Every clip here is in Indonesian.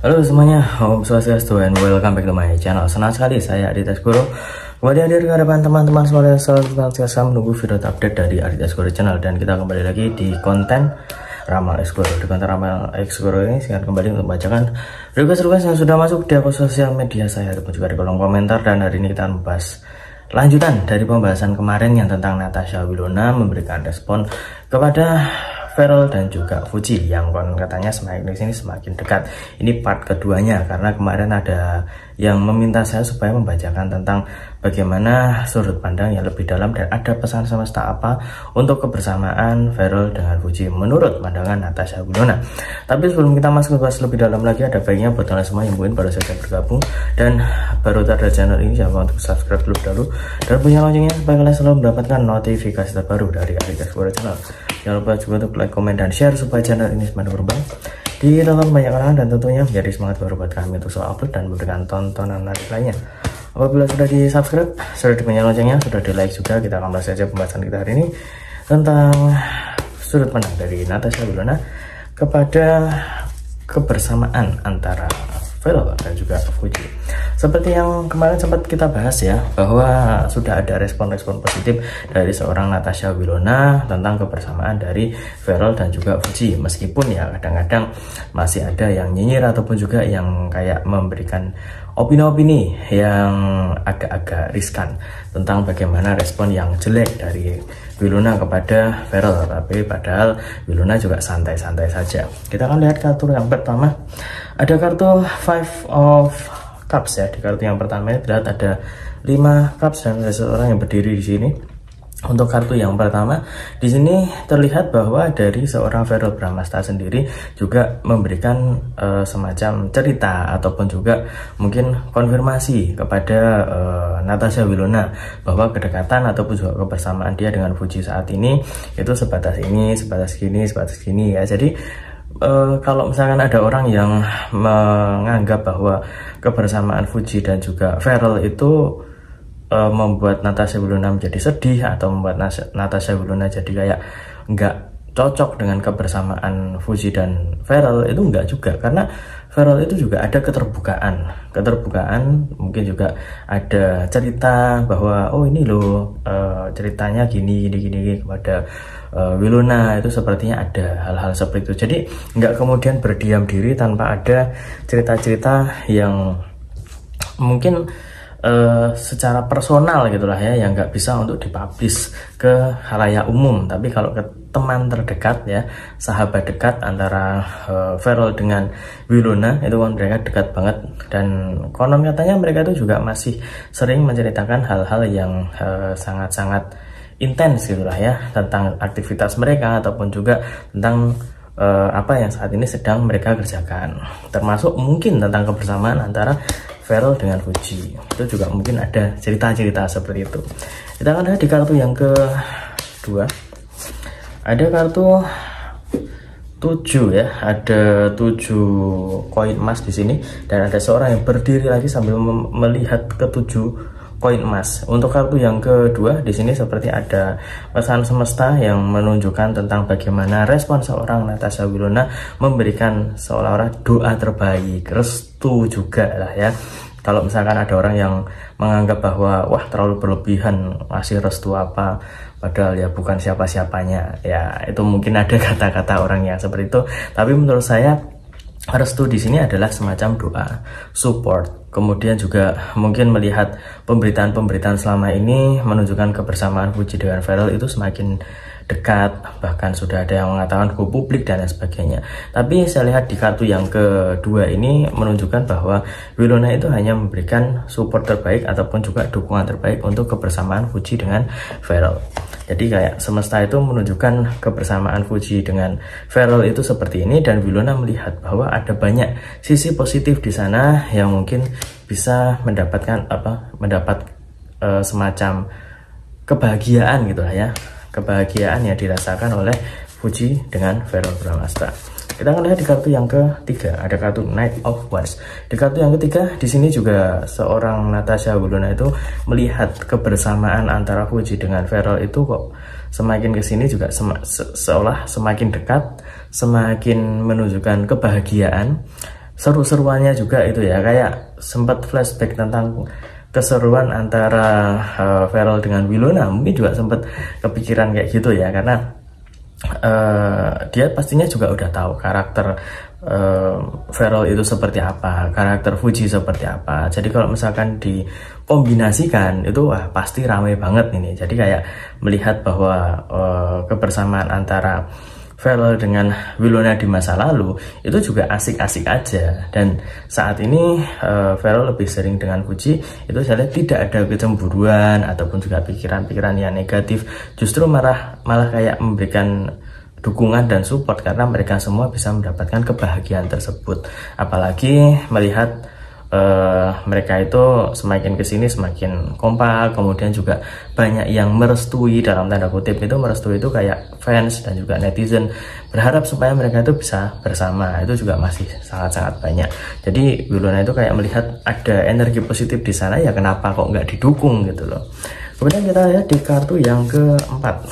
Halo semuanya, Om Swastiastu and welcome back to my channel. Senang sekali saya Aditya Skoro kembali hadir ke hadapan teman-teman semuanya. Saya menunggu video update dari Aditya Skoro channel, dan kita kembali lagi di konten Ramal Skoro. Di konten Ramal Skoro ini saya akan kembali untuk membacakan request-request yang sudah masuk di akun sosial media saya ataupun juga di kolom komentar. Dan hari ini kita akan membahas lanjutan dari pembahasan kemarin yang tentang Natasha Wilona memberikan respon kepada Feral dan juga Fuji yang katanya semakin sini semakin dekat. Ini part keduanya, karena kemarin ada yang meminta saya supaya membacakan tentang bagaimana sudut pandang yang lebih dalam dan ada pesan semesta apa untuk kebersamaan Feral dengan Fuji menurut pandangan Natasha Wilona. Tapi sebelum kita masuk ke bahas lebih dalam lagi, ada baiknya buat kalian semua yang mungkin baru saja bergabung dan baru terhadap channel ini, jangan lupa untuk subscribe dulu dahulu dan punya loncengnya supaya kalian selalu mendapatkan notifikasi terbaru dari Aditya Skoro channel. Jangan lupa juga untuk like, komen, dan share supaya channel ini semakin berkembang ditonton banyak orang dan tentunya menjadi semangat baru buat kami untuk selalu upload dan memberikan tontonan menarik lainnya. Apabila sudah di subscribe, sudah di punya loncengnya, sudah di like juga, kita akan bahas saja pembahasan kita hari ini tentang sudut pandang dari Natasha Wilona kepada kebersamaan antara Feral dan juga Fuji. Seperti yang kemarin sempat kita bahas ya, bahwa sudah ada respon-respon positif dari seorang Natasha Wilona tentang kebersamaan dari Feral dan juga Fuji. Meskipun ya kadang-kadang masih ada yang nyinyir ataupun juga yang kayak memberikan opini-opini yang agak-agak riskan tentang bagaimana respon yang jelek dari Wilona kepada Feral. Tapi padahal Wilona juga santai-santai saja. Kita akan lihat kartu yang pertama. Ada kartu Five of Cups ya. Di kartu yang pertama ini terlihat ada 5 cups dan ada seseorang yang berdiri di sini. Untuk kartu yang pertama, di sini terlihat bahwa dari seorang Feral Bramasta sendiri juga memberikan semacam cerita ataupun juga mungkin konfirmasi kepada Natasha Wilona bahwa kedekatan ataupun juga kebersamaan dia dengan Fuji saat ini itu sebatas ini, sebatas gini ya. Jadi kalau misalkan ada orang yang menganggap bahwa kebersamaan Fuji dan juga Feral itu membuat Natasha Wilona menjadi sedih atau membuat Natasha Wilona jadi kayak nggak cocok dengan kebersamaan Fuji dan Feral, itu enggak juga, karena Feral itu juga ada keterbukaan, mungkin juga ada cerita bahwa oh ini loh ceritanya gini kepada Wilona, itu sepertinya ada hal-hal seperti itu. Jadi nggak kemudian berdiam diri tanpa ada cerita-cerita yang mungkin secara personal gitulah ya, yang nggak bisa untuk dipublish ke khalayak umum. Tapi kalau ke teman terdekat ya, sahabat dekat antara Feral dengan Wilona, itu kan mereka dekat banget, dan konon katanya mereka itu juga masih sering menceritakan hal-hal yang sangat-sangat intens gitulah ya, tentang aktivitas mereka ataupun juga tentang apa yang saat ini sedang mereka kerjakan, termasuk mungkin tentang kebersamaan antara Feral dengan Fuji. Itu juga mungkin ada cerita-cerita seperti itu. Kita akan lihat di kartu yang kedua. Ada kartu 7 ya, ada 7 koin emas di sini, dan ada seorang yang berdiri lagi sambil melihat ke 7 koin emas. Untuk kartu yang kedua di sini seperti ada pesan semesta yang menunjukkan tentang bagaimana respon seorang Natasha Wilona memberikan seolah-olah doa terbaik, restu juga lah ya. Kalau misalkan ada orang yang menganggap bahwa wah terlalu berlebihan ngasih restu apa, padahal ya bukan siapa-siapanya ya, itu mungkin ada kata-kata orang yang seperti itu. Tapi menurut saya restu di sini adalah semacam doa, support. Kemudian juga mungkin melihat pemberitaan-pemberitaan selama ini menunjukkan kebersamaan Fuji dengan Feral itu semakin dekat, bahkan sudah ada yang mengatakan go publik dan lain sebagainya. Tapi saya lihat di kartu yang kedua ini menunjukkan bahwa Wilona itu hanya memberikan support terbaik ataupun juga dukungan terbaik untuk kebersamaan Fuji dengan Feral. Jadi kayak semesta itu menunjukkan kebersamaan Fuji dengan Feral itu seperti ini, dan Wilona melihat bahwa ada banyak sisi positif di sana yang mungkin bisa mendapatkan semacam kebahagiaan gitu lah ya, kebahagiaan yang dirasakan oleh Fuji dengan Feral Bramasta. Kita akan lihat di kartu yang ketiga, ada kartu Knight of Wands. Di kartu yang ketiga di sini juga seorang Natasha Wilona itu melihat kebersamaan antara Fuji dengan Feral itu kok semakin kesini juga seolah semakin dekat, semakin menunjukkan kebahagiaan. seru-seruannya juga itu ya, kayak sempat flashback tentang keseruan antara Feral dengan Wilona. Mungkin juga sempat kepikiran kayak gitu ya, karena dia pastinya juga udah tahu karakter Feral itu seperti apa, karakter Fuji seperti apa. Jadi kalau misalkan dikombinasikan itu wah pasti ramai banget ini. Jadi kayak melihat bahwa kebersamaan antara Feral dengan Wilona di masa lalu itu juga asik-asik aja. Dan saat ini Feral lebih sering dengan Fuji, itu saya lihat tidak ada kecemburuan ataupun juga pikiran-pikiran yang negatif. Justru malah kayak memberikan dukungan dan support karena mereka semua bisa mendapatkan kebahagiaan tersebut. Apalagi melihat mereka itu semakin kesini semakin kompak, kemudian juga banyak yang merestui, dalam tanda kutip itu merestui itu kayak fans dan juga netizen berharap supaya mereka itu bisa bersama. Itu juga masih sangat-sangat banyak. Jadi Wilona itu kayak melihat ada energi positif di sana, ya kenapa kok nggak didukung gitu loh. Kemudian kita lihat di kartu yang keempat.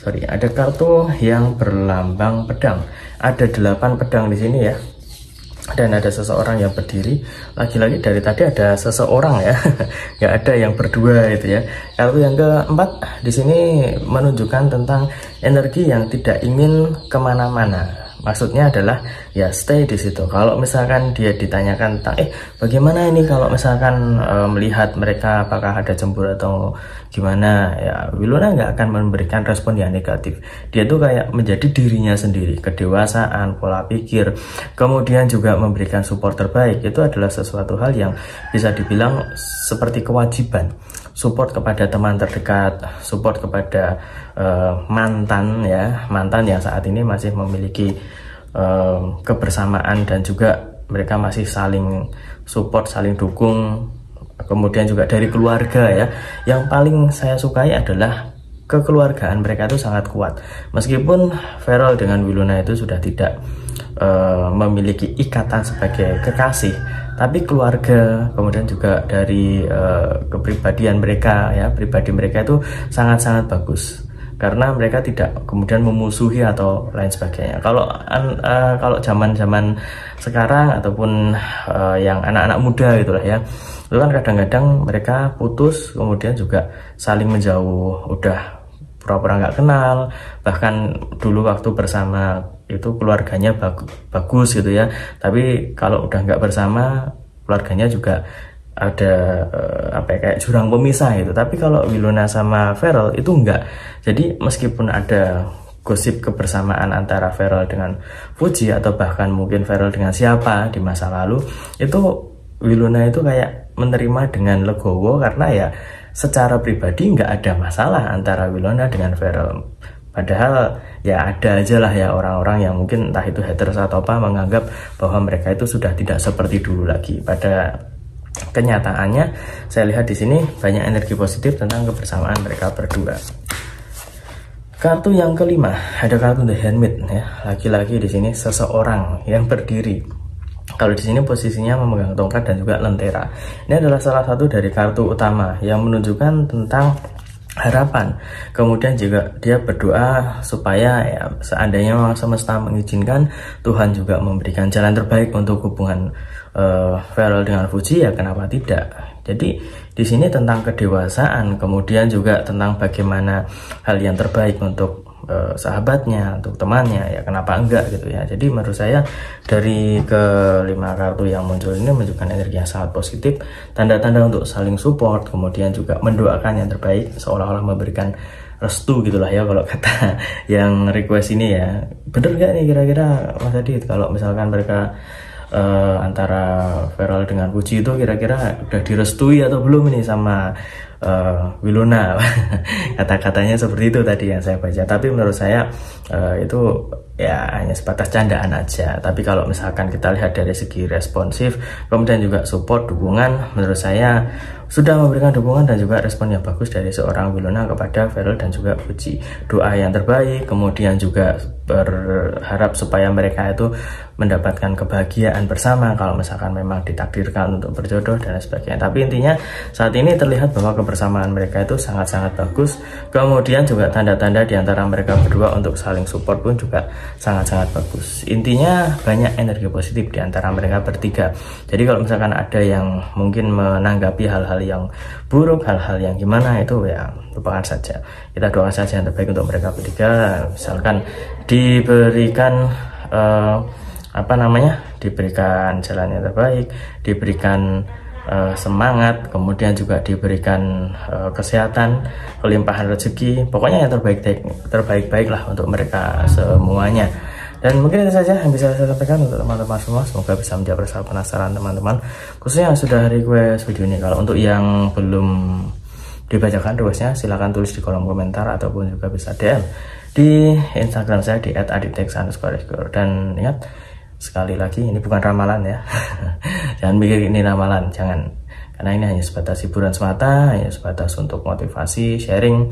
Ada kartu yang berlambang pedang. Ada 8 pedang di sini ya. Dan ada seseorang yang berdiri. Lagi-lagi dari tadi ada seseorang ya, nggak ada yang berdua itu ya. Kartu yang keempat di sini menunjukkan tentang energi yang tidak ingin kemana-mana. Maksudnya adalah ya stay di situ. Kalau misalkan dia ditanyakan tentang bagaimana ini kalau misalkan melihat mereka apakah ada cemburu atau gimana, ya Wilona nggak akan memberikan respon yang negatif. Dia tuh kayak menjadi dirinya sendiri, kedewasaan, pola pikir, kemudian juga memberikan support terbaik. Itu adalah sesuatu hal yang bisa dibilang seperti kewajiban. Support kepada teman terdekat, support kepada mantan yang saat ini masih memiliki kebersamaan dan juga mereka masih saling support, saling dukung. Kemudian juga dari keluarga ya, yang paling saya sukai adalah kekeluargaan mereka itu sangat kuat. Meskipun Feral dengan Wilona itu sudah tidak memiliki ikatan sebagai kekasih, tapi keluarga, kemudian juga dari kepribadian mereka ya, pribadi mereka itu sangat-sangat bagus karena mereka tidak kemudian memusuhi atau lain sebagainya. Kalau zaman-zaman sekarang ataupun yang anak-anak muda gitulah ya, itu kan kadang-kadang mereka putus kemudian juga saling menjauh, udah pura-pura nggak kenal, bahkan dulu waktu bersama itu keluarganya bagus gitu ya, tapi kalau udah nggak bersama keluarganya juga ada kayak jurang pemisah gitu. Tapi kalau Wilona sama Feral itu enggak. Jadi meskipun ada gosip kebersamaan antara Feral dengan Fuji atau bahkan mungkin Feral dengan siapa di masa lalu, itu Wilona itu kayak menerima dengan legowo karena ya secara pribadi nggak ada masalah antara Wilona dengan Feral. Padahal ya ada aja lah ya orang-orang yang mungkin entah itu haters atau apa menganggap bahwa mereka itu sudah tidak seperti dulu lagi. Pada kenyataannya saya lihat di sini banyak energi positif tentang kebersamaan mereka berdua. Kartu yang kelima ada kartu The Hermit ya. Lagi-lagi di sini seseorang yang berdiri. Kalau di sini posisinya memegang tongkat dan juga lentera. Ini adalah salah satu dari kartu utama yang menunjukkan tentang harapan. Kemudian juga dia berdoa supaya ya seandainya semesta mengizinkan, Tuhan juga memberikan jalan terbaik untuk hubungan Feral dengan Fuji, ya kenapa tidak. Jadi di sini tentang kedewasaan, kemudian juga tentang bagaimana hal yang terbaik untuk sahabatnya, untuk temannya, ya kenapa enggak gitu ya. Jadi menurut saya dari kelima kartu yang muncul ini menunjukkan energi yang sangat positif, tanda-tanda untuk saling support, kemudian juga mendoakan yang terbaik, seolah-olah memberikan restu gitulah ya kalau kata yang request ini ya. Bener nggak nih kira-kira Mas Adit kalau misalkan mereka antara Feral dengan Fuji itu kira-kira udah direstui atau belum ini sama Wilona? Kata-katanya seperti itu tadi yang saya baca, tapi menurut saya itu ya hanya sebatas candaan aja. Tapi kalau misalkan kita lihat dari segi responsif, kemudian juga support, dukungan, menurut saya sudah memberikan dukungan dan juga respon yang bagus dari seorang Wilona kepada Feral dan juga Fuji. Doa yang terbaik, kemudian juga berharap supaya mereka itu mendapatkan kebahagiaan bersama kalau misalkan memang ditakdirkan untuk berjodoh dan sebagainya. Tapi intinya saat ini terlihat bahwa kebersamaan mereka itu sangat-sangat bagus. Kemudian juga tanda-tanda di antara mereka berdua untuk saling support pun juga sangat-sangat bagus. Intinya banyak energi positif di antara mereka bertiga. Jadi kalau misalkan ada yang mungkin menanggapi hal-hal yang buruk, hal-hal yang gimana, itu ya lupakan saja. Kita doakan saja yang terbaik untuk mereka bertiga. Misalkan diberikan diberikan jalan yang terbaik, diberikan semangat, kemudian juga diberikan kesehatan, kelimpahan rezeki, pokoknya yang terbaik lah untuk mereka semuanya. Dan mungkin itu saja yang bisa saya sampaikan untuk teman-teman semua. Semoga bisa menjawab rasa penasaran teman-teman, khususnya yang sudah request video ini. Kalau untuk yang belum dibacakan requestnya, silahkan tulis di kolom komentar ataupun juga bisa DM di Instagram saya di @aditex_. Dan ingat, sekali lagi, ini bukan ramalan ya. Jangan mikir ini ramalan, jangan, karena ini hanya sebatas hiburan semata, hanya sebatas untuk motivasi, sharing,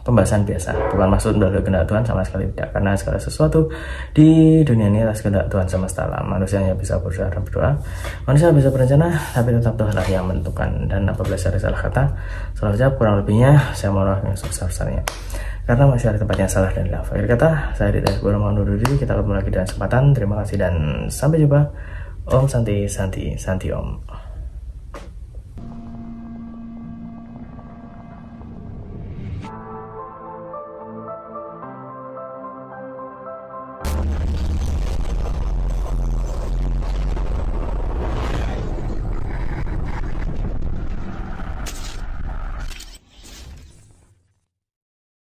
pembahasan biasa, bukan maksud menolak kehendak Tuhan sama sekali tidak. Karena segala sesuatu di dunia ini atas kehendak Tuhan semesta alam. Manusia hanya bisa berusaha dan berdoa, manusia bisa berencana, tapi tetap Tuhanlah yang menentukan. Dan apabila saya salah kata, salah ucap, kurang lebihnya saya mohon maaf yang sebesar-besarnya, karena masih ada tempatnya salah dan hilaf. Akhir kata, saya Ditas Guru mohon undur diri. Kita ketemu lagi dalam kesempatan. Terima kasih dan sampai jumpa. Om Santi Santi Santi Om.